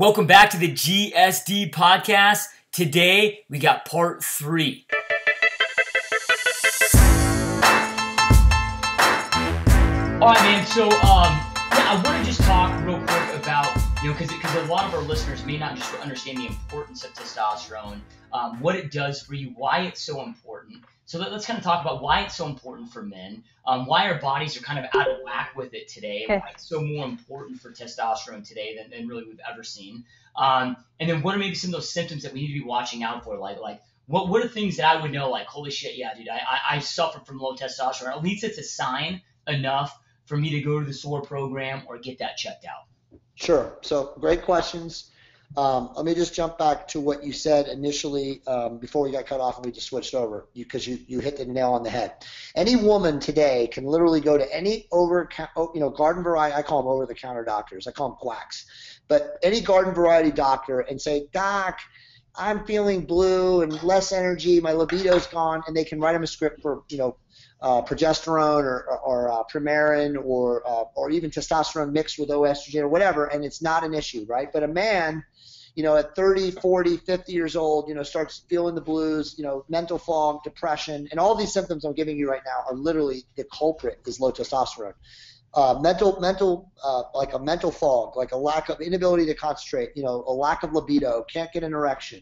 Welcome back to the GSD podcast. Today we got part 3. All right, man. So, I want to just talk real quick about, because a lot of our listeners may not just understand the importance of testosterone, what it does for you, why it's so important. So let's kind of talk about why it's so important for men, why our bodies are kind of out of whack with it today, and why it's so more important for testosterone today than really we've ever seen. And then what are maybe some of those symptoms that we need to be watching out for, like what are things that I would know, like, holy shit, yeah, dude, I suffer from low testosterone. At least it's a sign enough for me to go to the SOAR program or get that checked out. Sure. So great questions. Let me just jump back to what you said initially before we got cut off and we just switched over, because you hit the nail on the head. Any woman today can literally go to any garden variety. I call them over-the-counter doctors. I call them quacks. But any garden variety doctor and say, "Doc, I'm feeling blue and less energy. My libido's gone," and they can write them a script for progesterone or Premarin or even testosterone mixed with estrogen or whatever, and it's not an issue, right? But a man, at 30, 40, 50 years old, starts feeling the blues, mental fog, depression, and all these symptoms I'm giving you right now are literally the culprit is low testosterone. Like a mental fog, like a lack of inability to concentrate, a lack of libido, can't get an erection,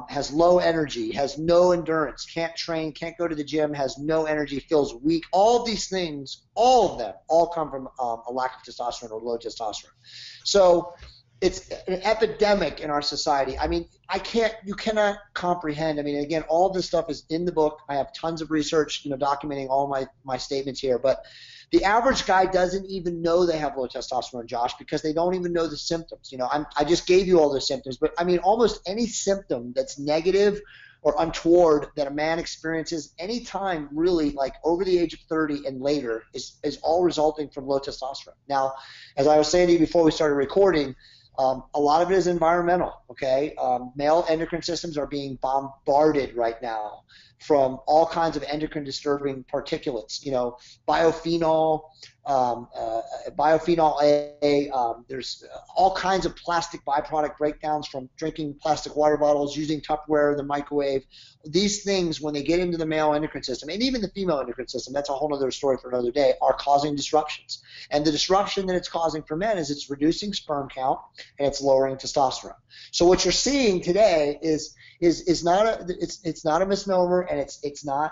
has low energy, has no endurance, can't train, can't go to the gym, has no energy, feels weak. All these things, all of them, all come from a lack of testosterone or low testosterone. So it's an epidemic in our society. I mean, you cannot comprehend. I mean, again, all this stuff is in the book. I have tons of research, documenting all my statements here, but the average guy doesn't even know they have low testosterone, Josh, because they don't even know the symptoms. I just gave you all the symptoms, but I mean, almost any symptom that's negative or untoward that a man experiences anytime really, like over the age of 30 and later, is all resulting from low testosterone. Now, as I was saying to you before we started recording, a lot of it is environmental, okay? Male endocrine systems are being bombarded right now from all kinds of endocrine disturbing particulates, biophenol, biophenol A, there's all kinds of plastic byproduct breakdowns from drinking plastic water bottles, using Tupperware in the microwave. These things, when they get into the male endocrine system, and even the female endocrine system, that's a whole other story for another day, are causing disruptions. And the disruption that it's causing for men is it's reducing sperm count and it's lowering testosterone. So what you're seeing today is not a misnomer, and it's not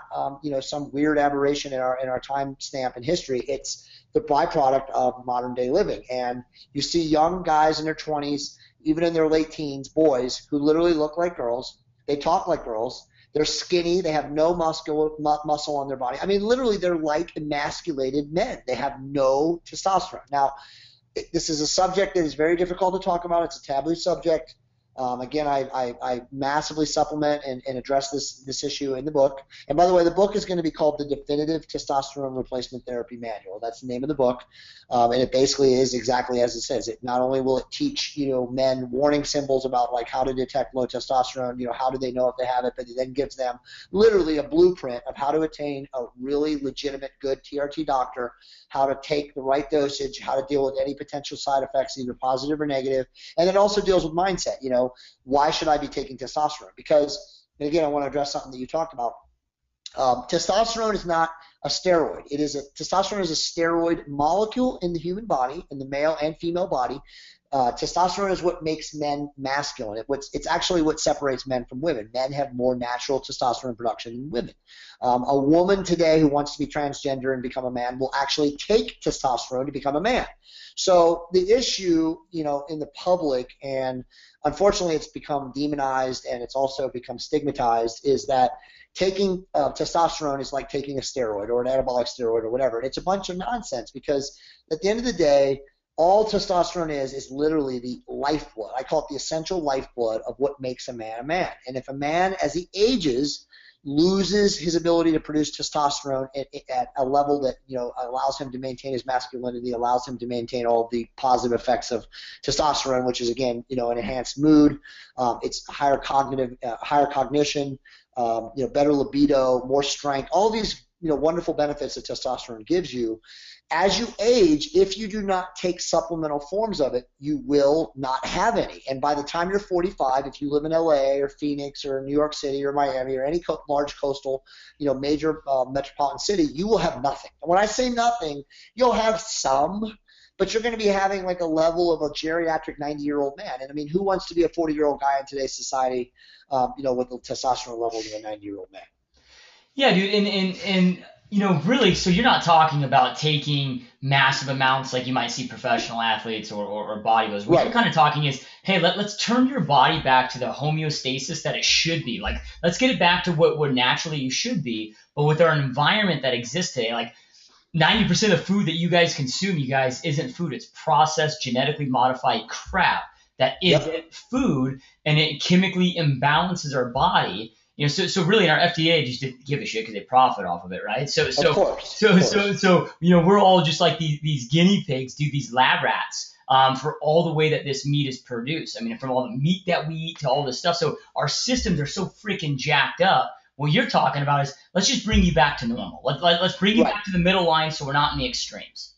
some weird aberration in our time stamp in history. It's the byproduct of modern day living. And you see young guys in their 20s, even in their late teens, boys who literally look like girls. They talk like girls. They're skinny. They have no muscle on their body. I mean, literally, they're like emasculated men. They have no testosterone. Now, this is a subject that is very difficult to talk about. It's a taboo subject. Again, I massively supplement and address this issue in the book. And by the way, the book is going to be called The Definitive Testosterone Replacement Therapy Manual. That's the name of the book. And it basically is exactly as it says. It not only will it teach, men warning symbols about like how to detect low testosterone, how do they know if they have it, but it then gives them literally a blueprint of how to attain a really legitimate, good TRT doctor, how to take the right dosage, how to deal with any potential side effects, either positive or negative. And it also deals with mindset, why should I be taking testosterone? Because, and again, I want to address something that you talked about. Testosterone is not a steroid. Testosterone is a steroid molecule in the human body, in the male and female body. Testosterone is what makes men masculine. It's actually what separates men from women. Men have more natural testosterone production than women. A woman today who wants to be transgender and become a man will actually take testosterone to become a man. So the issue, in the public, and unfortunately it's become demonized and it's also become stigmatized, is that taking testosterone is like taking a steroid or an anabolic steroid or whatever. And it's a bunch of nonsense, because at the end of the day, all testosterone is literally the lifeblood. I call it the essential lifeblood of what makes a man a man. And if a man, as he ages, loses his ability to produce testosterone at a level that allows him to maintain his masculinity, allows him to maintain all the positive effects of testosterone, which is again an enhanced mood, it's higher cognition, better libido, more strength, all these wonderful benefits that testosterone gives you. As you age, if you do not take supplemental forms of it, you will not have any. And by the time you're 45, if you live in LA or Phoenix or New York City or Miami or any large coastal, major metropolitan city, you will have nothing. And when I say nothing, you'll have some, but you're going to be having like a level of a geriatric 90-year-old man. And I mean, who wants to be a 40-year-old guy in today's society, with the testosterone level of a 90-year-old man? Yeah, dude, and really, so you're not talking about taking massive amounts like you might see professional athletes or bodybuilders. What you're kind of talking is, hey, let's turn your body back to the homeostasis that it should be. Like, let's get it back to what naturally you should be. But with our environment that exists today, like 90% of food that you guys consume, you guys, isn't food. It's processed, genetically modified crap that isn't food, and it chemically imbalances our body. So really, our FDA just didn't give a shit because they profit off of it, right? So we're all just like these guinea pigs, dude, these lab rats, for all the way that this meat is produced. I mean, from all the meat that we eat to all this stuff. So our systems are so freaking jacked up. What you're talking about is, let's just bring you back to normal. Let's bring you back to the middle line, so we're not in the extremes.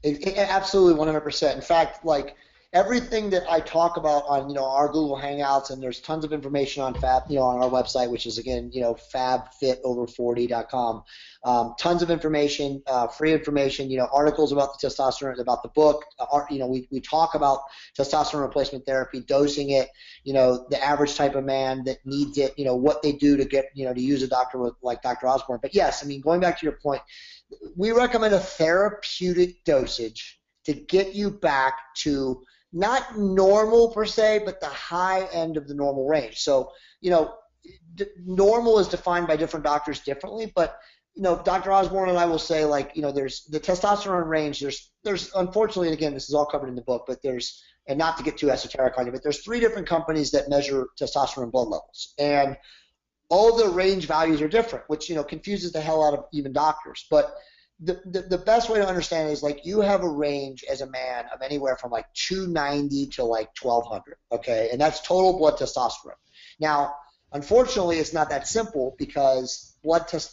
Absolutely, 100%. In fact, like, everything that I talk about on, our Google Hangouts, and there's tons of information on Fab, on our website, which is, again, fabfitover40.com. Tons of information, free information, articles about the testosterone, about the book. We talk about testosterone replacement therapy, dosing it, the average type of man that needs it, what they do to get, to use a doctor like Dr. Osborne. But yes, I mean, going back to your point, we recommend a therapeutic dosage to get you back to not normal per se, but the high end of the normal range. So, normal is defined by different doctors differently, but, Dr. Osborne and I will say, like, there's the testosterone range, there's unfortunately, and again, this is all covered in the book, but and not to get too esoteric on you, but there's 3 different companies that measure testosterone blood levels. And all the range values are different, which, confuses the hell out of even doctors. But the best way to understand it is, like, you have a range as a man of anywhere from like 290 to like 1200, okay? And that's total blood testosterone. Now, unfortunately, it's not that simple, because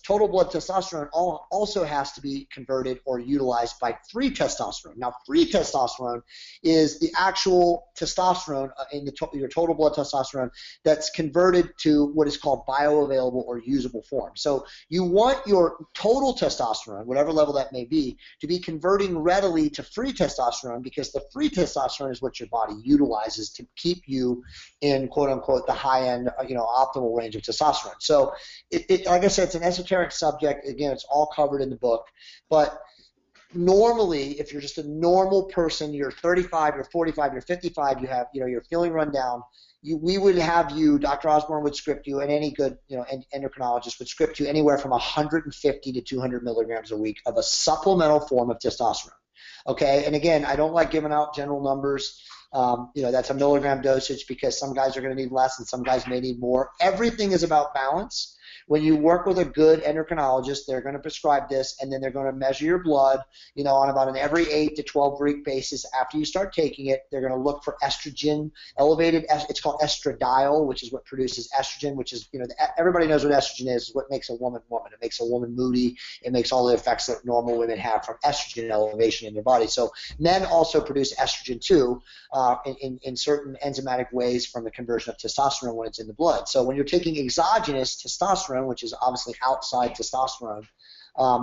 total blood testosterone also has to be converted or utilized by free testosterone. Now, free testosterone is the actual testosterone in your total blood testosterone that's converted to what is called bioavailable or usable form. So you want your total testosterone, whatever level that may be, to be converting readily to free testosterone, because the free testosterone is what your body utilizes to keep you in, quote unquote, the high end, optimal range of testosterone. So like I said, it's an esoteric subject. Again, it's all covered in the book. But normally, if you're just a normal person, you're 35, you're 45, you're 55, you have, you're feeling run down, we would have you, Dr. Osborne would script you, and any good, endocrinologist would script you anywhere from 150 to 200 milligrams a week of a supplemental form of testosterone. Okay, and again, I don't like giving out general numbers. That's a milligram dosage, because some guys are going to need less and some guys may need more. Everything is about balance. When you work with a good endocrinologist, they're going to prescribe this, and then they're going to measure your blood, on about an every 8 to 12 week basis. After you start taking it, they're going to look for estrogen, elevated, it's called estradiol, which is what produces estrogen, which is, everybody knows what estrogen is what makes a woman woman. It makes a woman moody. It makes all the effects that normal women have from estrogen elevation in their body. So men also produce estrogen too, in certain enzymatic ways from the conversion of testosterone when it's in the blood. So when you're taking exogenous testosterone, which is obviously outside testosterone,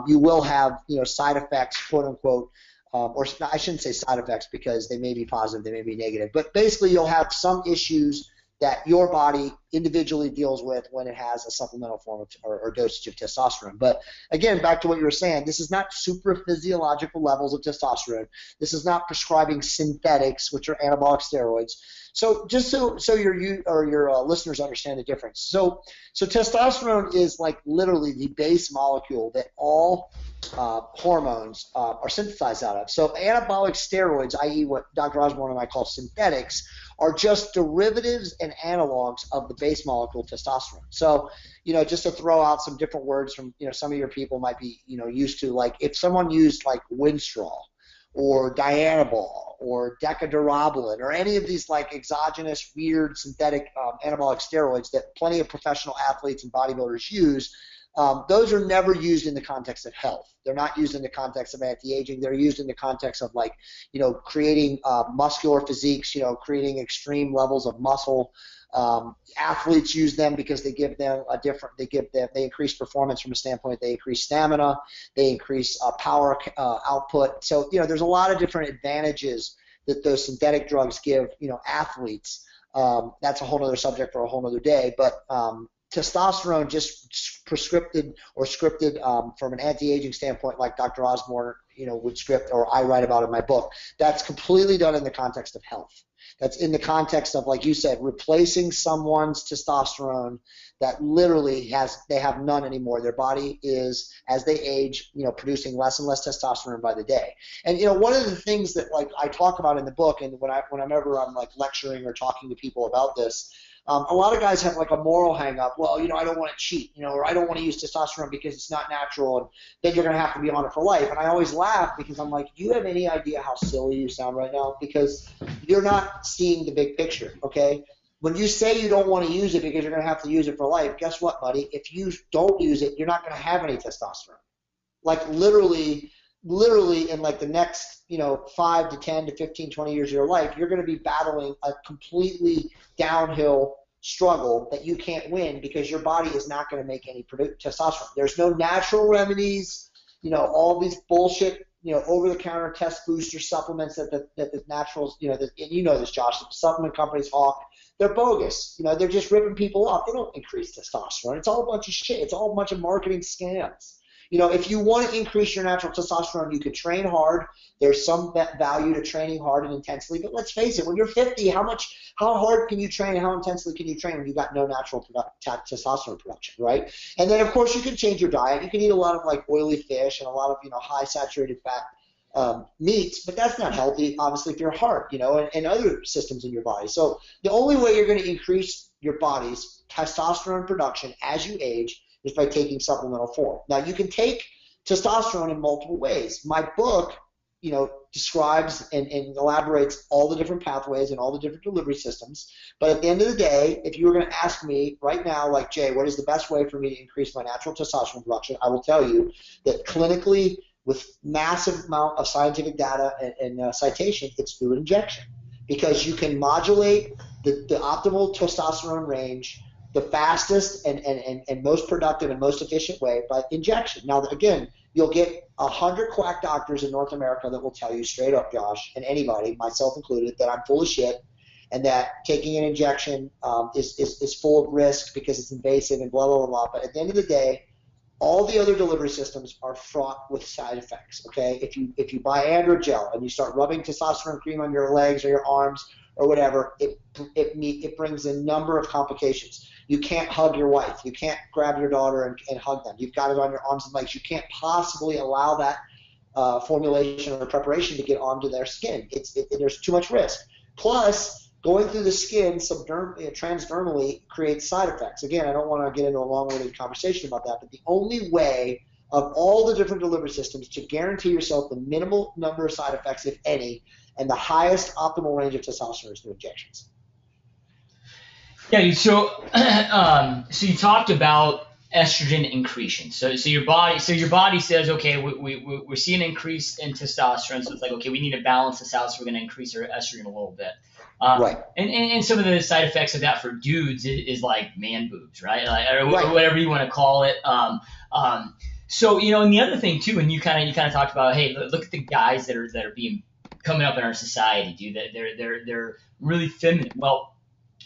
you will have, side effects, quote unquote, or I shouldn't say side effects, because they may be positive, they may be negative, but basically you'll have some issues that your body individually deals with when it has a supplemental form of, or dosage of testosterone. But again, back to what you were saying, this is not super physiological levels of testosterone. This is not prescribing synthetics, which are anabolic steroids. So just so your listeners understand the difference. So testosterone is like literally the base molecule that all hormones are synthesized out of. So anabolic steroids, i.e. what Dr. Osborne and I call synthetics, are just derivatives and analogs of the base molecule testosterone. So, just to throw out some different words from, some of your people might be, used to, like if someone used like Winstrol or Dianabol or Decadurabolin or any of these like exogenous, weird, synthetic anabolic steroids that plenty of professional athletes and bodybuilders use, those are never used in the context of health. They're not used in the context of anti-aging. They're used in the context of, like, creating muscular physiques, creating extreme levels of muscle. Athletes use them because they give them they increase performance from a standpoint. They increase stamina, they increase power output. So there's a lot of different advantages that those synthetic drugs give athletes. That's a whole other subject for a whole other day. But testosterone just prescripted or scripted from an anti-aging standpoint, like Dr. Osborne would script, or I write about in my book, that's completely done in the context of health. That's in the context of, like you said, replacing someone's testosterone that literally they have none anymore. Their body is, as they age, producing less and less testosterone by the day. And one of the things that, like, I talk about in the book, and whenever I'm like lecturing or talking to people about this, a lot of guys have like a moral hang up. Well, I don't want to cheat, or I don't want to use testosterone because it's not natural, and then you're going to have to be on it for life. And I always laugh because I'm like, do you have any idea how silly you sound right now? Because you're not seeing the big picture, okay? When you say you don't want to use it because you're going to have to use it for life, guess what, buddy? If you don't use it, you're not going to have any testosterone. Like literally in like the next 5 to 10 to 15, 20 years of your life, you're going to be battling a completely downhill struggle that you can't win because your body is not going to make any testosterone. There's no natural remedies, all these bullshit, over-the-counter test booster supplements that the naturals, and this, Josh, the supplement companies hawk. They're bogus. They're just ripping people off. They don't increase testosterone. It's all a bunch of shit. It's all a bunch of marketing scams. If you want to increase your natural testosterone, you could train hard. There's some value to training hard and intensely. But let's face it, when you're 50, how hard can you train? How intensely can you train when you've got no natural testosterone production, right? And then, of course, you can change your diet. You can eat a lot of like oily fish and a lot of high saturated fat meats, but that's not healthy, obviously, for your heart, and other systems in your body. So the only way you're going to increase your body's testosterone production as you age is by taking supplemental form. Now, you can take testosterone in multiple ways. My book, describes and elaborates all the different pathways and all the different delivery systems. But at the end of the day, if you were going to ask me right now, like, Jay, what is the best way for me to increase my natural testosterone production? I will tell you that clinically, with massive amount of scientific data and citation, it's through an injection. Because you can modulate the optimal testosterone range the fastest and most productive and most efficient way by injection. Now, again, you'll get 100 quack doctors in North America that will tell you straight up, Josh, and anybody, myself included, that I'm full of shit and that taking an injection is full of risk because it's invasive and blah, blah, blah, blah. But at the end of the day, all the other delivery systems are fraught with side effects, okay? If you buy androgel and you start rubbing testosterone cream on your legs or your arms or whatever, it brings a number of complications. You can't hug your wife. You can't grab your daughter and hug them. You've got it on your arms and legs. You can't possibly allow that formulation or preparation to get onto their skin. There's too much risk. Plus, going through the skin transdermally creates side effects. Again, I don't want to get into a long-winded conversation about that, but the only way of all the different delivery systems to guarantee yourself the minimal number of side effects, if any, and the highest optimal range of testosterone is through injections. Yeah, so you talked about estrogen increasing. So your body says, okay, we're seeing an increase in testosterone, so it's like, okay, we need to balance this out, so we're going to increase our estrogen a little bit. Right. And some of the side effects of that for dudes is like man boobs, right? Or whatever you want to call it. So and the other thing too, and you kind of talked about, hey, look at the guys that are being coming up in our society, dude. They're really feminine. Well,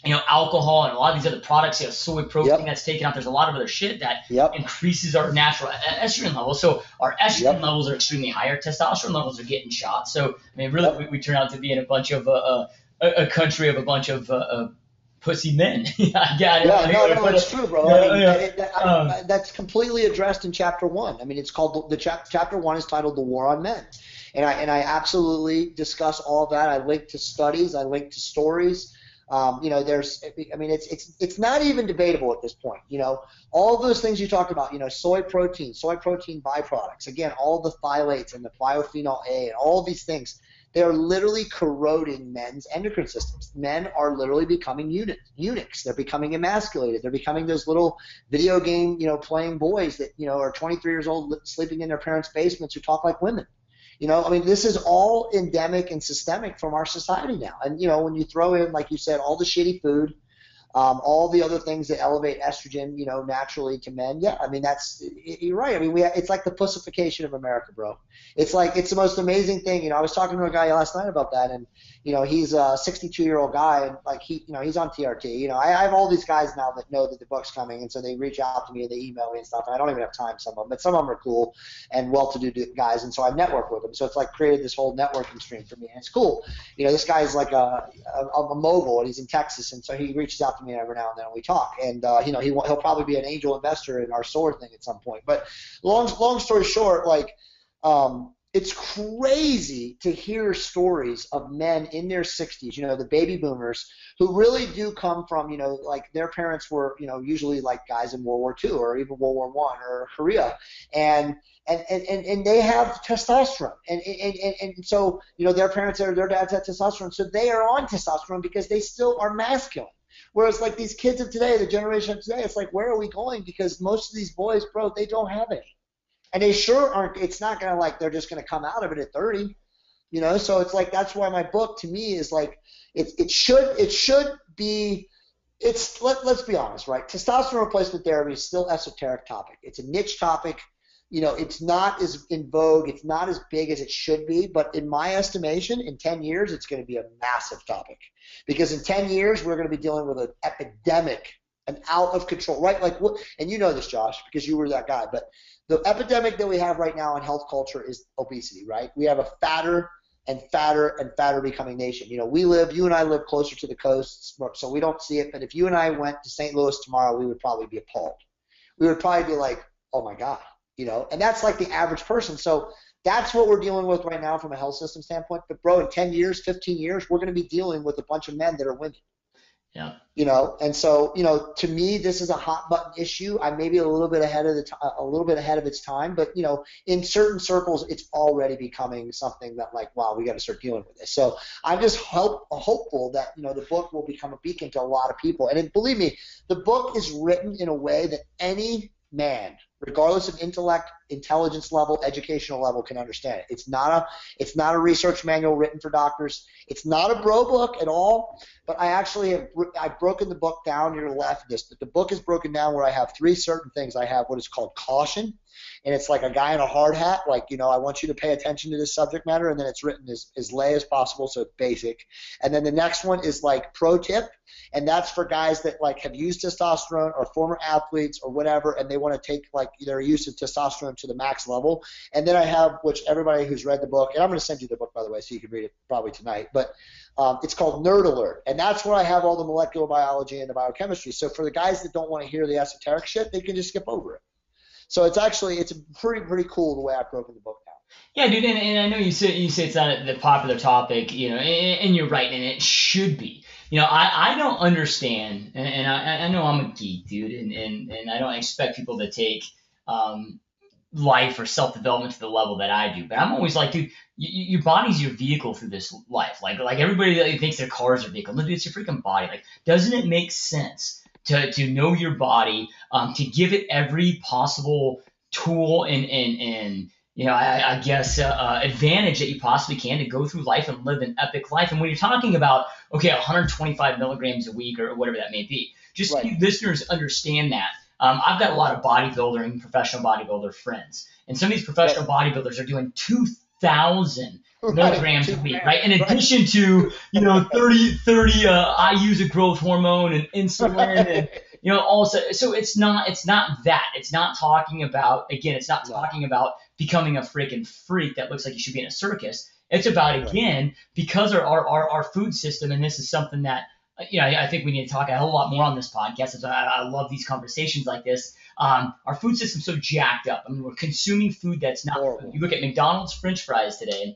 alcohol and a lot of these other products, soy protein that's taken out. There's a lot of other shit that increases our natural estrogen levels. So our estrogen levels are extremely high. Our testosterone levels are getting shot. So I mean, really, we turn out to be in a bunch of a country of a bunch of pussy men. It's true, bro. That's completely addressed in chapter 1. I mean, it's called chapter 1 is titled "The War on Men," and I absolutely discuss all of that. I link to studies. I link to stories. It's not even debatable at this point. All those things you talked about, soy protein byproducts, again, all the phthalates and the biophenol A and all these things, They are literally corroding men's endocrine systems. Men are literally becoming eunuchs. They're becoming emasculated. They're becoming those little video game, playing boys that, are 23 years old sleeping in their parents' basements who talk like women. I mean, this is all endemic and systemic from our society now. And, when you throw in, like you said, all the shitty food, all the other things that elevate estrogen, naturally to men. Yeah, I mean, you're right. I mean, it's like the pussification of America, bro. It's the most amazing thing. I was talking to a guy last night about that, and, he's a 62-year-old guy, and like he's on TRT. I have all these guys now that know that the book's coming, and so they reach out to me and they email me and stuff, and I don't even have time, some of them, but some of them are cool and well-to-do guys, and so I network with them. So it's like created this whole networking stream for me, and it's cool. This guy is like a mogul, and he's in Texas, and so he reaches out to me every now and then we talk, and he'll probably be an angel investor in our solar thing at some point. But long story short, it's crazy to hear stories of men in their 60s, the baby boomers, who really do come from, like their parents were, usually like guys in World War II or even World War I or Korea, and they have testosterone, and so their parents their dads had testosterone, so they are on testosterone because they still are masculine. Whereas like these kids of today, the generation of today, it's like, where are we going? Because most of these boys, bro, they don't have any. And they sure aren't, it's not going to like, they're just going to come out of it at 30, so it's like, that's why my book to me is like, it should be, let's be honest, right? Testosterone replacement therapy is still esoteric topic. It's a niche topic. It's not as in vogue. It's not as big as it should be. But in my estimation, in 10 years, it's going to be a massive topic. Because in 10 years, we're going to be dealing with an epidemic, an out of control, right? Like, and you know this, Josh, because you were that guy. But the epidemic that we have right now in health culture is obesity, right? We have a fatter and fatter and fatter becoming nation. You and I live closer to the coasts, so we don't see it. But if you and I went to St. Louis tomorrow, we would probably be appalled. We would probably be like, oh my God. And that's like the average person. So that's what we're dealing with right now from a health system standpoint. But bro, in 10 years, 15 years, we're going to be dealing with a bunch of men that are women. Yeah. And so, to me, this is a hot button issue. I may be a little bit ahead of its time, but in certain circles, it's already becoming something that like, wow, we got to start dealing with this. So I'm just hopeful that the book will become a beacon to a lot of people. And believe me, the book is written in a way that any man, regardless of intellect, intelligence level, educational level, can understand it. It's not a research manual written for doctors. It's not a bro book at all. But I've broken the book down. You're left this, but the book is broken down where I have 3 certain things. I have what is called caution, and it's like a guy in a hard hat, like I want you to pay attention to this subject matter, and then it's written as lay as possible, so it's basic. And then the next one is like pro tip, and that's for guys that like have used testosterone or former athletes or whatever, and they want to take like their use of testosterone to the max level. And then I have, which everybody who's read the book, and I'm going to send you the book by the way, so you can read it probably tonight, but it's called Nerd Alert, and that's where I have all the molecular biology and the biochemistry. So for the guys that don't want to hear the esoteric shit, they can just skip over it. So it's pretty cool the way I've broken the book down. Yeah, dude, and I know you say it's not the popular topic, and you're right, and it should be. I don't understand, and I know I'm a geek, dude, and I don't expect people to take life or self-development to the level that I do. But I'm always like, dude, your body's your vehicle through this life. Like everybody that thinks their car is their vehicle. Dude, it's your freaking body. Like, doesn't it make sense to know your body, to give it every possible tool and I guess advantage that you possibly can to go through life and live an epic life. And when you're talking about, 125 milligrams a week or whatever that may be, just so you listeners understand that. I've got a lot of bodybuilder and professional bodybuilder friends, and some of these professional bodybuilders are doing 2,000 milligrams a week, right? In addition to 30 IUs of growth hormone and insulin, and also. So it's not that. It's not talking about, again, it's not talking about becoming a freaking freak that looks like you should be in a circus. It's about, again, because our food system, and this is something that I think we need to talk a whole lot more on this podcast. I love these conversations like this. Our food system's so jacked up. I mean, we're consuming food that's not food. You look at McDonald's French fries today, and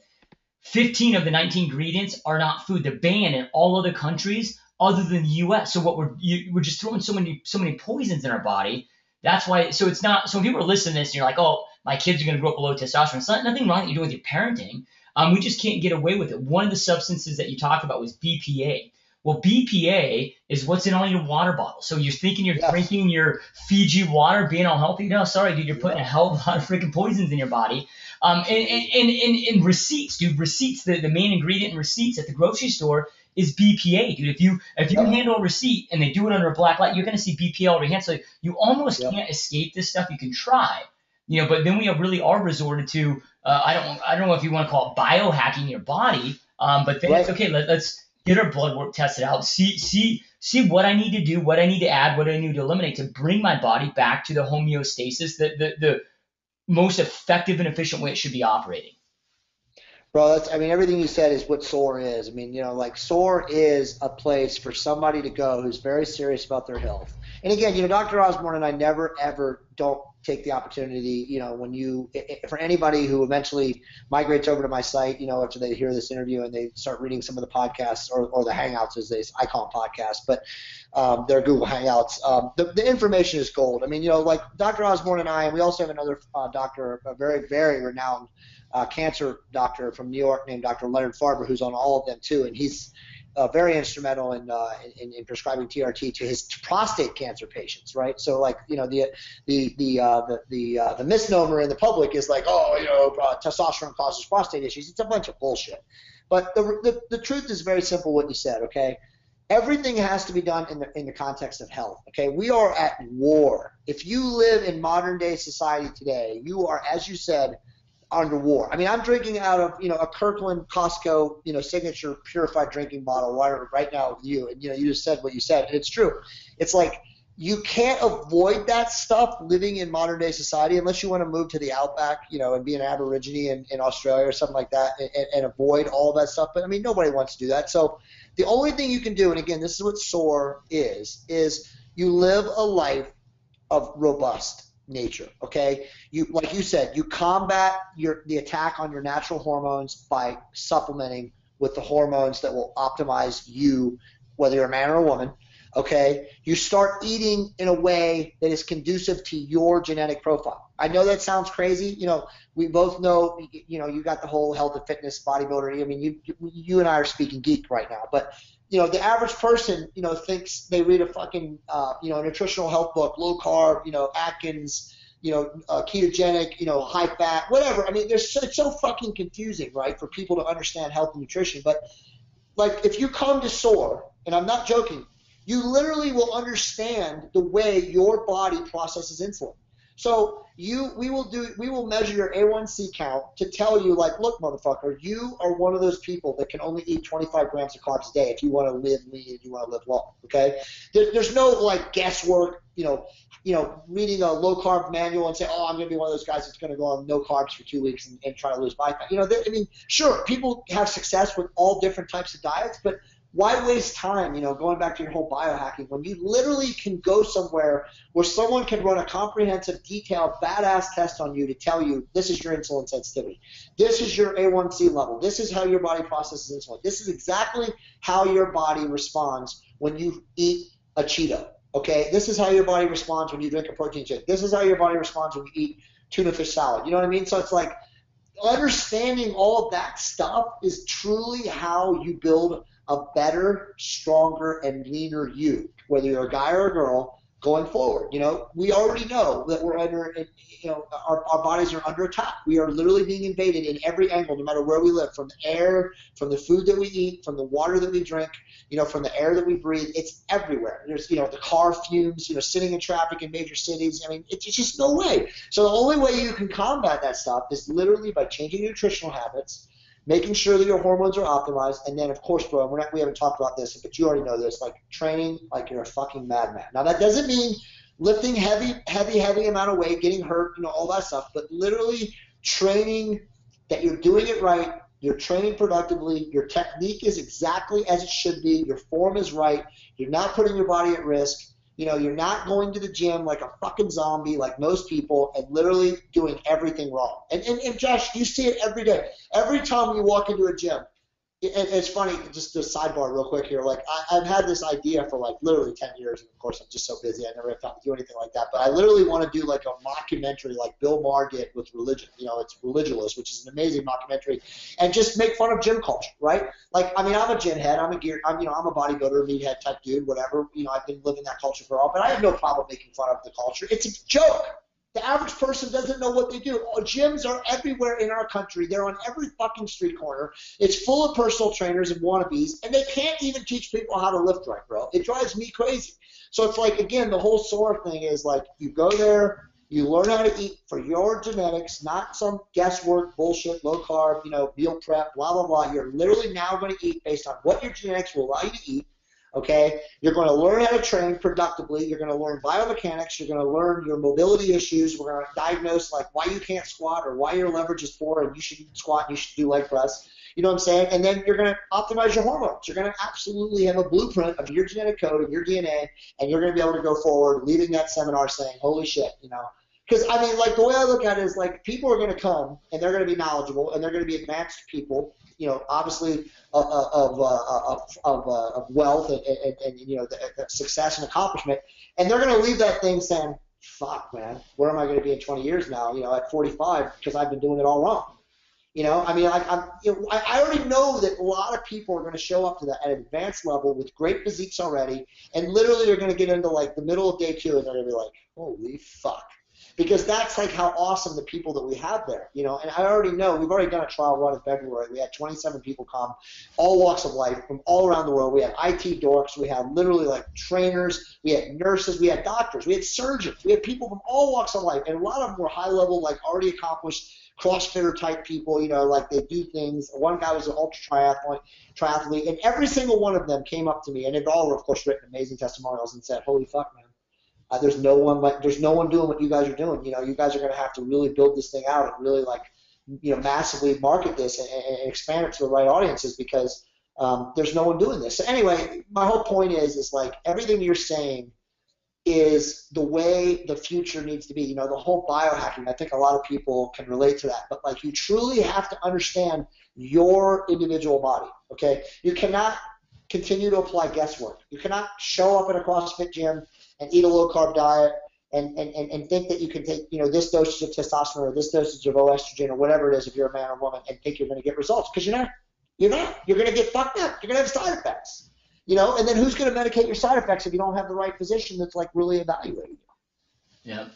15 of the 19 ingredients are not food. They're banned in all other countries other than the U.S. So we're just throwing so many poisons in our body. That's why. So it's not. So when people are listening to this, and you're like, oh, my kids are going to grow up below testosterone. It's nothing wrong that you're doing with your parenting. We just can't get away with it. One of the substances that you talked about was BPA. Well, BPA is what's in all your water bottles. So you're thinking you're Yes. drinking your Fiji water, being all healthy. No, sorry, dude, you're putting a Yep. hell of a lot of freaking poisons in your body. And receipts, dude, receipts, the main ingredient in receipts at the grocery store is BPA, dude. If you Yep. handle a receipt and they do it under a black light, you're gonna see BPA all over your hands. So you almost Yep. can't escape this stuff. You can try, but then we really are resorted to I don't know if you want to call it biohacking your body, but then it's Right. okay. Let's get our blood work tested out, see what I need to do, what I need to add, what I need to eliminate to bring my body back to the homeostasis, the most effective and efficient way it should be operating. Bro, I mean, everything you said is what SOAR is. I mean, like SOAR is a place for somebody to go who's very serious about their health. And again, Dr. Osborne and I never, ever don't take the opportunity, for anybody who eventually migrates over to my site, after they hear this interview and they start reading some of the podcasts or the Hangouts, I call them podcasts, but they're Google Hangouts. The information is gold. I mean, like Dr. Osborne and I, and we also have another doctor, a very, very renowned cancer doctor from New York named Dr. Leonard Farber, who's on all of them too, and he's very instrumental in prescribing TRT to his prostate cancer patients, right? So like the misnomer in the public is like, testosterone causes prostate issues. It's a bunch of bullshit. But the truth is very simple. What you said, okay? Everything has to be done in the context of health. Okay, we are at war. If you live in modern day society today, you are, as you said, under war. I mean, I'm drinking out of a Kirkland Costco signature purified drinking bottle right now with you, and you just said what you said, and it's true. It's like you can't avoid that stuff living in modern day society unless you want to move to the outback, and be an Aborigine in Australia or something like that, and avoid all that stuff. But I mean, nobody wants to do that. So the only thing you can do, and again, this is what SOAR is you live a life of robust nature. Okay, like you said, you combat the attack on your natural hormones by supplementing with the hormones that will optimize you, whether you're a man or a woman. Okay, you start eating in a way that is conducive to your genetic profile. I know that sounds crazy. We both know. You got the whole health and fitness bodybuilder. I mean, you and I are speaking geek right now, but the average person, thinks they read a fucking, nutritional health book, low carb, Atkins, ketogenic, high fat, whatever. I mean, it's so fucking confusing, right, for people to understand health and nutrition. But like, if you come to SOAR, and I'm not joking, you literally will understand the way your body processes insulin. So we will measure your A1C count to tell you, like, look, motherfucker, you are one of those people that can only eat 25 grams of carbs a day if you want to live lean and you want to live long. Okay, there's no like guesswork. Reading a low carb manual and say, oh, I'm going to be one of those guys that's going to go on no carbs for 2 weeks and try to lose body fat. I mean, sure, people have success with all different types of diets, but why waste time, going back to your whole biohacking, when you literally can go somewhere where someone can run a comprehensive, detailed, badass test on you to tell you this is your insulin sensitivity, this is your A1C level, this is how your body processes insulin, this is exactly how your body responds when you eat a Cheeto, okay? This is how your body responds when you drink a protein shake. This is how your body responds when you eat tuna fish salad. You know what I mean? So it's like understanding all of that stuff is truly how you build a better, stronger, and leaner you, whether you're a guy or a girl, going forward. We already know that we're under, our bodies are under attack. We are literally being invaded in every angle, no matter where we live, from the air, from the food that we eat, from the water that we drink, from the air that we breathe. It's everywhere. There's, the car fumes, sitting in traffic in major cities. I mean, it's just no way. So the only way you can combat that stuff is literally by changing your nutritional habits, making sure that your hormones are optimized, and then, of course, bro, we haven't talked about this, but you already know this, like training like you're a fucking madman. Now, that doesn't mean lifting heavy amount of weight, getting hurt, all that stuff, but literally training that you're doing it right, you're training productively, your technique is exactly as it should be, your form is right, you're not putting your body at risk. You're not going to the gym like a fucking zombie like most people and literally doing everything wrong. And Josh, you see it every day. Every time you walk into a gym, It's funny, just a sidebar real quick here. Like, I've had this idea for like literally 10 years, and of course I'm just so busy, I never have time to do anything like that. But I literally want to do like a mockumentary like Bill Maher did with religion. It's Religulous, which is an amazing mockumentary, and just make fun of gym culture, right? Like, I mean, I'm a gym head, I'm a bodybuilder, meathead type dude, whatever. I've been living that culture for a while, but I have no problem making fun of the culture. It's a joke. The average person doesn't know what they do. Gyms are everywhere in our country. They're on every fucking street corner. It's full of personal trainers and wannabes, and they can't even teach people how to lift right, bro. It drives me crazy. So it's like, again, the whole SOAR thing is like, you go there, you learn how to eat for your genetics, not some guesswork bullshit, low carb, meal prep, blah, blah, blah. You're literally now going to eat based on what your genetics will allow you to eat. Okay, you're going to learn how to train productively. You're going to learn biomechanics. You're going to learn your mobility issues. We're going to diagnose like why you can't squat or why your leverage is poor and you should squat and you should do leg press. You know what I'm saying? And then you're going to optimize your hormones. You're going to absolutely have a blueprint of your genetic code and your DNA, and you're going to be able to go forward, leaving that seminar saying, "Holy shit," Because, I mean, like, the way I look at it is, like, people are going to come, and they're going to be knowledgeable, and they're going to be advanced people, obviously of wealth and the success and accomplishment, and they're going to leave that thing saying, fuck, man, where am I going to be in 20 years now, at 45, because I've been doing it all wrong. I mean, I already know that a lot of people are going to show up to that at an advanced level with great physiques already, and literally they're going to get into, like, the middle of day 2, and they're going to be like, holy fuck. Because that's like how awesome the people that we have there, and I already know we've already done a trial run in February. We had 27 people come, all walks of life from all around the world. We had IT dorks, we had literally like trainers, we had nurses, we had doctors, we had surgeons, we had people from all walks of life, and a lot of them were high level, like already accomplished CrossFitter type people, like they do things. One guy was an ultra triathlete, and every single one of them came up to me, and they've all, of course, written amazing testimonials and said, "Holy fuck, man. There's no one doing what you guys are doing. You guys are going to have to really build this thing out and really massively market this and expand it to the right audiences because there's no one doing this." So anyway, my whole point is like everything you're saying is the way the future needs to be. The whole biohacking, I think a lot of people can relate to that. But like you truly have to understand your individual body, okay? You cannot continue to apply guesswork. You cannot show up at a CrossFit gym and eat a low-carb diet and think that you can take, this dosage of testosterone or this dosage of estrogen or whatever it is if you're a man or woman and think you're going to get results because you're not. You're not. You're going to get fucked up. You're going to have side effects. And then who's going to medicate your side effects if you don't have the right physician that's like really evaluating you? Yeah.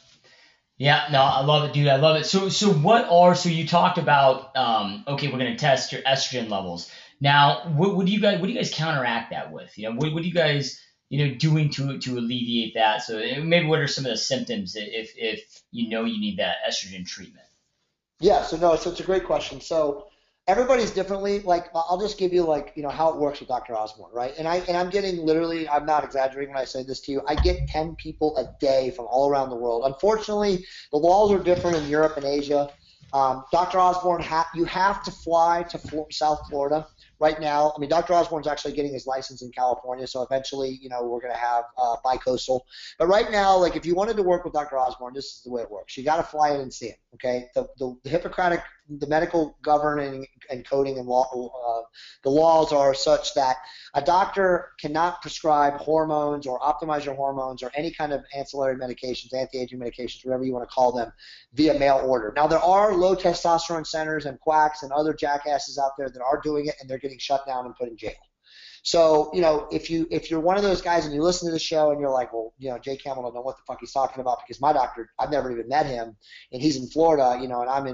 Yeah, no, I love it, dude. I love it. So you talked about, okay, we're going to test your estrogen levels. Now, what do you guys counteract that with? What do you guys, doing to alleviate that? So maybe what are some of the symptoms if you need that estrogen treatment? Yeah, so it's a great question. So everybody's differently. Like, I'll just give you how it works with Dr. Osborne, right? And I'm getting literally, I'm not exaggerating when I say this to you, I get 10 people a day from all around the world. Unfortunately, the laws are different in Europe and Asia. Dr. Osborne, you have to fly to South Florida right now. I mean, Dr. Osborne's actually getting his license in California, so eventually, we're going to have bi-coastal. But right now, like, if you wanted to work with Dr. Osborne, this is the way it works. You got to fly in and see him, okay? The Hippocratic, the medical governing and coding and law, the laws are such that a doctor cannot prescribe hormones or optimize your hormones or any kind of ancillary medications, anti-aging medications, whatever you want to call them, via mail order. Now, there are low testosterone centers and quacks and other jackasses out there that are doing it, and they're getting shut down and put in jail. So, if you're one of those guys and you listen to the show and you're like, well, Jay Campbell don't know what the fuck he's talking about because my doctor, I've never even met him, and he's in Florida, and I'm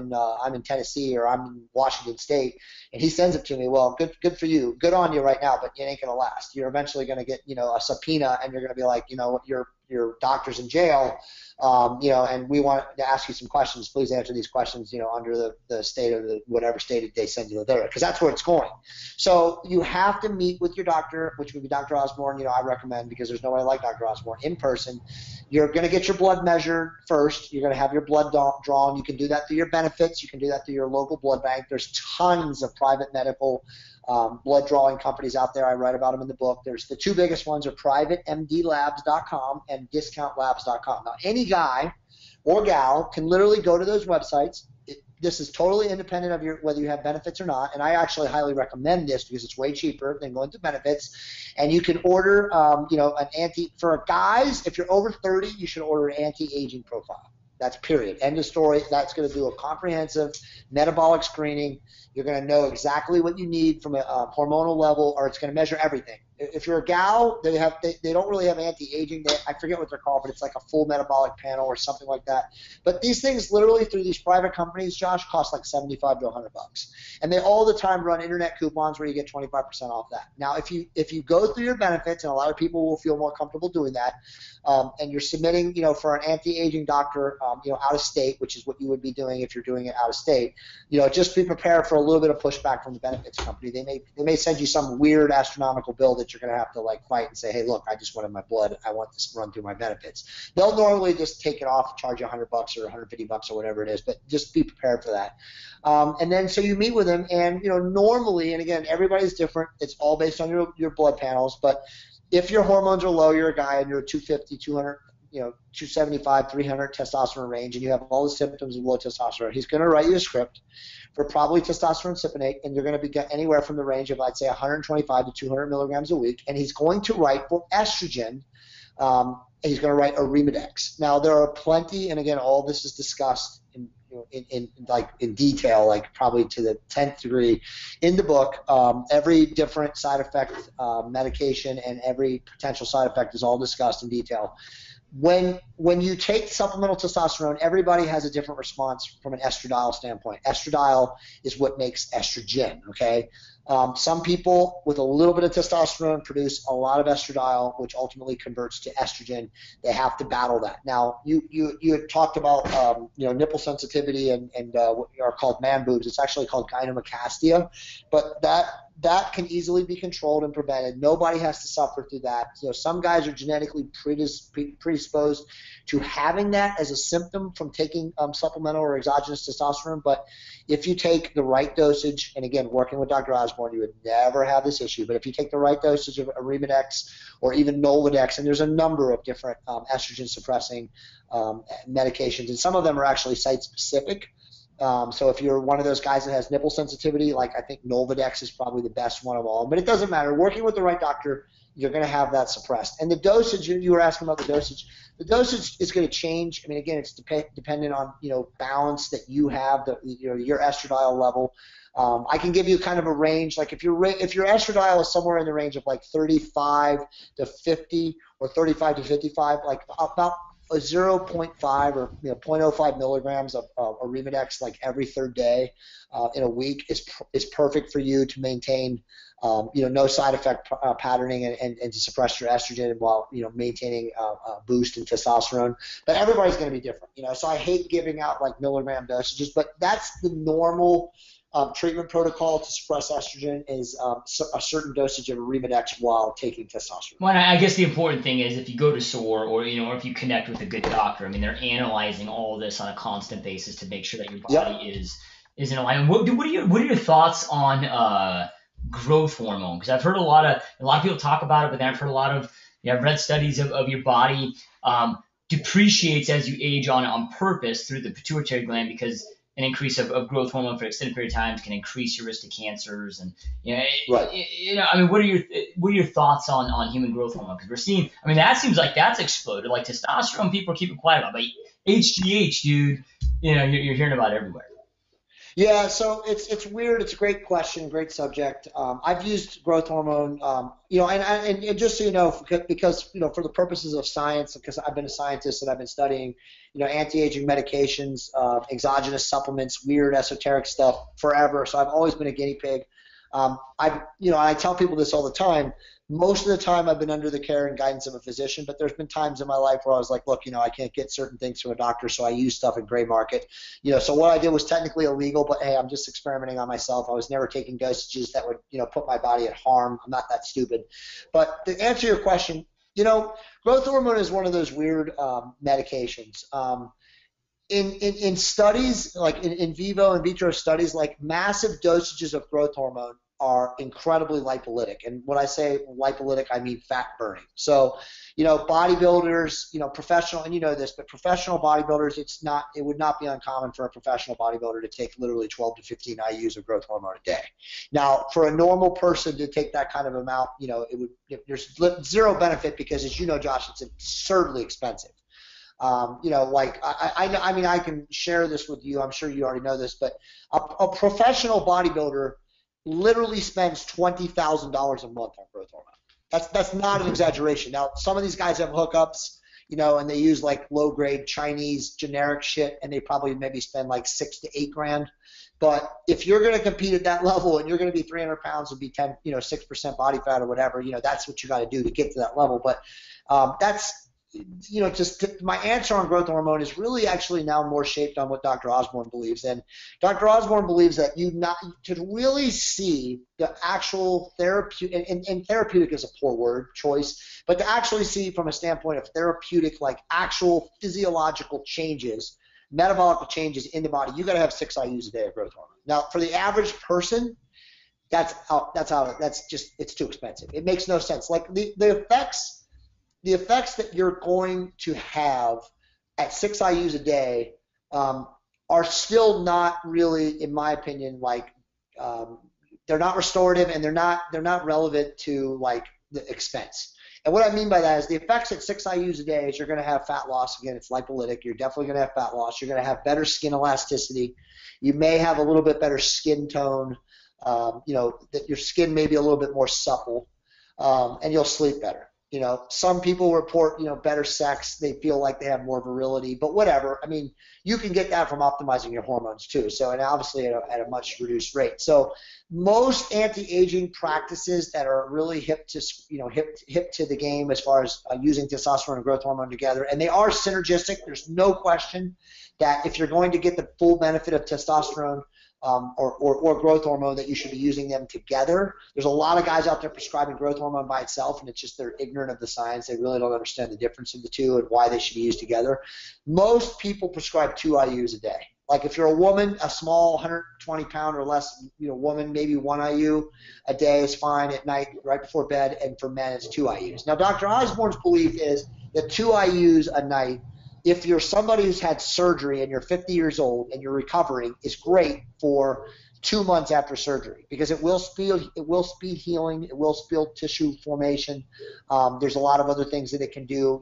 in Tennessee or I'm in Washington State, and he sends it to me. Well, good for you, good on you right now, but it ain't gonna last. You're eventually gonna get a subpoena, and you're gonna be like, your doctor's in jail. And we want to ask you some questions. Please answer these questions, under the state of whatever state they send you there, because that's where it's going. So you have to meet with your doctor, which would be Dr. Osborne. I recommend, because there's nobody like Dr. Osborne, in person. You're going to get your blood measured first. You're going to have your blood drawn. You can do that through your benefits. You can do that through your local blood bank. There's tons of private medical blood drawing companies out there. I write about them in the book. There's the two biggest ones are privatemdlabs.com and discountlabs.com. Now, any guy or gal can literally go to those websites, this is totally independent of whether you have benefits or not, and I actually highly recommend this because it's way cheaper than going to benefits. And you can order, for guys, if you're over 30, you should order an anti-aging profile. That's period. End of story. That's going to do a comprehensive metabolic screening. You're going to know exactly what you need from a hormonal level, or it's going to measure everything. If you're a gal, they don't really have anti-aging. I forget what they're called, but it's like a full metabolic panel or something like that. But these things literally through these private companies, Josh, cost like $75 to $100, and they all the time run internet coupons where you get 25% off that. Now, if you go through your benefits, and a lot of people will feel more comfortable doing that, and you're submitting, for an anti-aging doctor, out of state, which is what you would be doing if you're doing it out of state, just be prepared for a little bit of pushback from the benefits company. They may send you some weird astronomical bill that you're going to have to fight and say, hey, look, I just wanted my blood. I want this run through my benefits. They'll normally just take it off and charge you $100 or $150 or whatever it is, but just be prepared for that. And then so you meet with them, and normally, and again, everybody's different. It's all based on your blood panels, but if your hormones are low, you're a guy and you're 250, 200, 275, 300 testosterone range, and you have all the symptoms of low testosterone, he's going to write you a script for probably testosterone cypionate, and you're going to be anywhere from the range of, I'd say, 125 to 200 milligrams a week, and he's going to write for estrogen. He's going to write Arimidex. Now, there are plenty, and again, all this is discussed in detail, probably to the 10th degree in the book. Every different side effect medication and every potential side effect is all discussed in detail. When you take supplemental testosterone, everybody has a different response from an estradiol standpoint. Estradiol is what makes estrogen, okay? Some people with a little bit of testosterone produce a lot of estradiol, which ultimately converts to estrogen. They have to battle that. Now, you had talked about nipple sensitivity and what are called man boobs. It's actually called gynecomastia, but that can easily be controlled and prevented. Nobody has to suffer through that. Some guys are genetically predisposed to having that as a symptom from taking supplemental or exogenous testosterone, but if you take the right dosage, and again, working with Dr. Osborne, you would never have this issue, but if you take the right dosage of Arimidex or even Nolvadex, and there's a number of different estrogen-suppressing medications, and some of them are actually site-specific. So if you're one of those guys that has nipple sensitivity, I think Nolvadex is probably the best one of all. But it doesn't matter. Working with the right doctor, you're going to have that suppressed. And the dosage, you were asking about the dosage. The dosage is going to change. I mean, again, it's dependent on balance that you have, your estradiol level. I can give you kind of a range. If your estradiol is somewhere in the range of 35 to 50 or 35 to 55, about a 0.5 or 0.05 milligrams of Arimidex every third day in a week is perfect for you to maintain no side effect patterning and to suppress your estrogen while maintaining a boost in testosterone. But everybody's going to be different, so I hate giving out milligram dosages, but that's the normal treatment protocol to suppress estrogen is a certain dosage of Arimidex while taking testosterone. Well, I guess the important thing is if you go to SOAR or if you connect with a good doctor, I mean, they're analyzing all of this on a constant basis to make sure that your body is in alignment. What are your thoughts on growth hormone? Because I've heard a lot of people talk about it, but then I've heard a lot of I've read studies of your body depreciates as you age on purpose through the pituitary gland because an increase of growth hormone for an extended period of time can increase your risk to cancers, and I mean, what are your thoughts on human growth hormone? Because we're seeing, I mean, that seems like that's exploded. Testosterone, people are keeping quiet about, but HGH, dude, you're hearing about it everywhere. Yeah, so it's weird. It's a great question, great subject. I've used growth hormone, and just so you know, because for the purposes of science, because I've been a scientist and I've been studying, anti-aging medications, exogenous supplements, weird esoteric stuff forever. So I've always been a guinea pig. I tell people this all the time. Most of the time I've been under the care and guidance of a physician, but there's been times in my life where I was like, look, I can't get certain things from a doctor, so I use stuff in gray market. So what I did was technically illegal, but hey, I'm just experimenting on myself. I was never taking dosages that would, put my body at harm. I'm not that stupid. But to answer your question, growth hormone is one of those weird medications. In studies, in vivo, in vitro studies, massive dosages of growth hormone are incredibly lipolytic. And when I say lipolytic, I mean fat burning. So, bodybuilders, professional, and you know this, but professional bodybuilders, it would not be uncommon for a professional bodybuilder to take literally 12 to 15 IUs of growth hormone a day. Now, for a normal person to take that kind of amount, there's zero benefit because, as you know, Josh, it's absurdly expensive. I can share this with you. I'm sure you already know this, but a professional bodybuilder literally spends $20,000 a month on growth hormone. That's not an exaggeration. Now, some of these guys have hookups, and they use like low grade Chinese generic shit, and they probably maybe spend like $6,000 to $8,000. But if you're going to compete at that level and you're going to be 300 pounds and be 6% body fat or whatever, that's what you got to do to get to that level. But that's just my answer on growth hormone is really actually now more shaped on what Dr. Osborne believes. And Dr. Osborne believes that to really see the actual therapeutic, and therapeutic is a poor word choice, but to actually see from a standpoint of therapeutic, like actual physiological changes, metabolic changes in the body, you got to have 6 IUs a day of growth hormone. Now, for the average person, it's too expensive. It makes no sense. Like the effects that you're going to have at 6 IUs a day are still not really, in my opinion, they're not restorative, and they're not relevant to like the expense. And what I mean by that is the effects at 6 IUs a day is you're going to have fat loss. Again, it's lipolytic. You're definitely going to have fat loss. You're going to have better skin elasticity. You may have a little bit better skin tone. That your skin may be a little bit more supple, and you'll sleep better. Some people report, better sex. They feel like they have more virility, but whatever. I mean, you can get that from optimizing your hormones too. So, and obviously at a much reduced rate. So most anti-aging practices that are really hip to the game as far as using testosterone and growth hormone together, and they are synergistic. There's no question that if you're going to get the full benefit of testosterone or growth hormone, that you should be using them together. There's a lot of guys out there prescribing growth hormone by itself, and it's just they're ignorant of the science. They really don't understand the difference in the two and why they should be used together. Most people prescribe 2 IUs a day. Like if you're a woman, a small 120 pound or less woman, maybe 1 IU a day is fine at night right before bed, and for men it's 2 IUs. Now, Dr. Osborne's belief is that 2 IUs a night, if you're somebody who's had surgery and you're 50 years old and you're recovering, is great for 2 months after surgery, because it will speed healing, it will speed tissue formation. There's a lot of other things that it can do,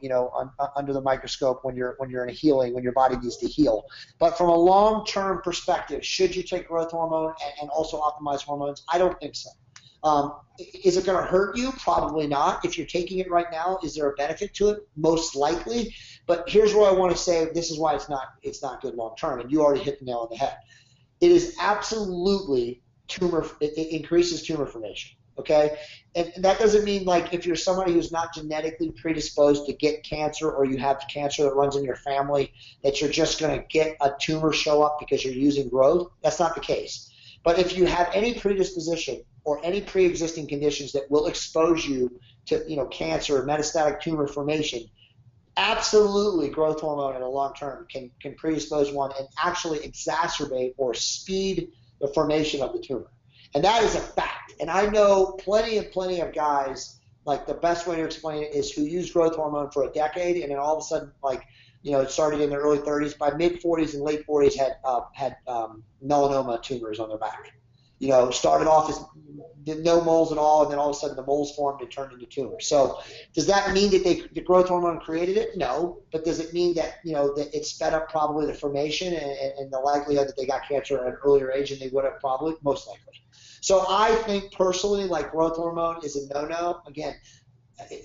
under the microscope when you're in a healing, when your body needs to heal. But from a long-term perspective, should you take growth hormone and also optimize hormones? I don't think so. Is it going to hurt you? Probably not. If you're taking it right now, is there a benefit to it? Most likely. But here's what I want to say. This is why it's not good long term, and you already hit the nail on the head. It is absolutely it increases tumor formation. Okay, and that doesn't mean like if you're somebody who's not genetically predisposed to get cancer, or you have cancer that runs in your family, that you're just going to get a tumor show up because you're using growth. That's not the case. But if you have any predisposition or any pre-existing conditions that will expose you to cancer or metastatic tumor formation, absolutely growth hormone in the long term can predispose one and actually exacerbate or speed the formation of the tumor. And that is a fact. And I know plenty of guys, like the best way to explain it is who use growth hormone for a decade, and then all of a sudden, it started in their early 30s, by mid 40s and late 40s had melanoma tumors on their back. Started off as no moles at all, and then all of a sudden the moles formed and turned into tumors. So does that mean that the growth hormone created it? No. But does it mean that, that it sped up probably the formation and the likelihood that they got cancer at an earlier age than they would have? Probably, most likely. So I think personally, like, growth hormone is a no-no. Again,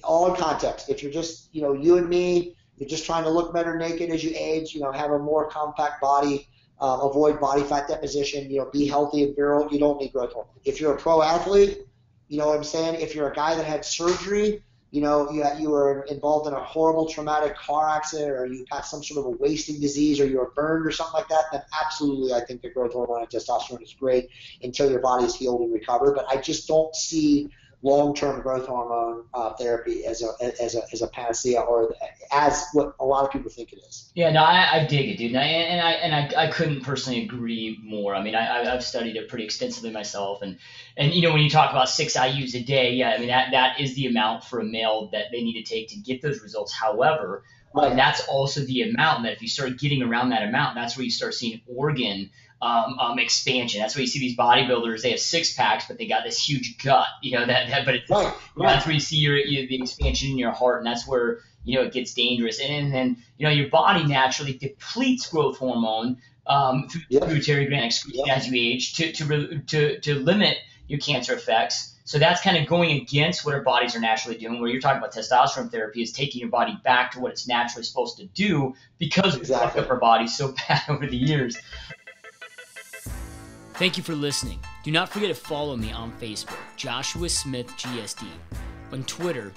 all in context. If you're just, you and me, you're just trying to look better naked as you age, have a more compact body, avoid body fat deposition, be healthy and virile, you don't need growth hormone. If you're a pro athlete, you know what I'm saying? If you're a guy that had surgery, you were involved in a horrible traumatic car accident, or you got some sort of a wasting disease, or you were burned or something like that, then absolutely I think the growth hormone and testosterone is great until your body is healed and recovered. But I just don't see long-term growth hormone therapy as a panacea, or as what a lot of people think it is. Yeah, no, I dig it, dude, and I couldn't personally agree more. I mean, I've studied it pretty extensively myself, and when you talk about 6 IUs a day, yeah, I mean that is the amount for a male that they need to take to get those results. However, Right. that's also the amount that if you start getting around that amount, that's where you start seeing organ expansion. That's why you see these bodybuilders, they have six packs, but they got this huge gut, but it's, Right. that's where you see the expansion in your heart, and that's where, it gets dangerous. And then, your body naturally depletes growth hormone through Yep. pituitary gland excretion Yep. as you age to limit your cancer effects. So that's kind of going against what our bodies are naturally doing. Where you're talking about testosterone therapy is taking your body back to what it's naturally supposed to do because we fucked up our bodies so bad over the years. Thank you for listening. Do not forget to follow me on Facebook, Joshua Smith GSD, on Twitter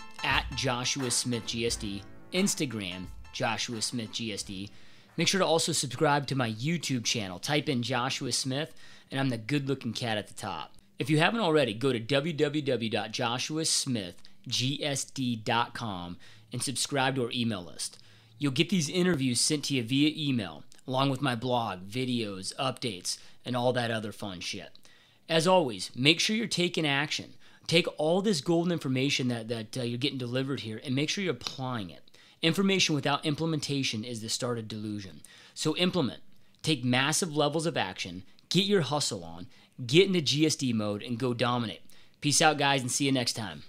@Joshua Smith GSD, Instagram Joshua Smith GSD. Make sure to also subscribe to my YouTube channel. Type in Joshua Smith, and I'm the good-looking cat at the top. If you haven't already, go to www.joshuasmithgsd.com and subscribe to our email list. You'll get these interviews sent to you via email, along with my blog, videos, updates, and all that other fun shit. As always, make sure you're taking action. Take all this golden information that you're getting delivered here and make sure you're applying it. Information without implementation is the start of delusion. So implement. Take massive levels of action. Get your hustle on. Get into GSD mode and go dominate. Peace out, guys, and see you next time.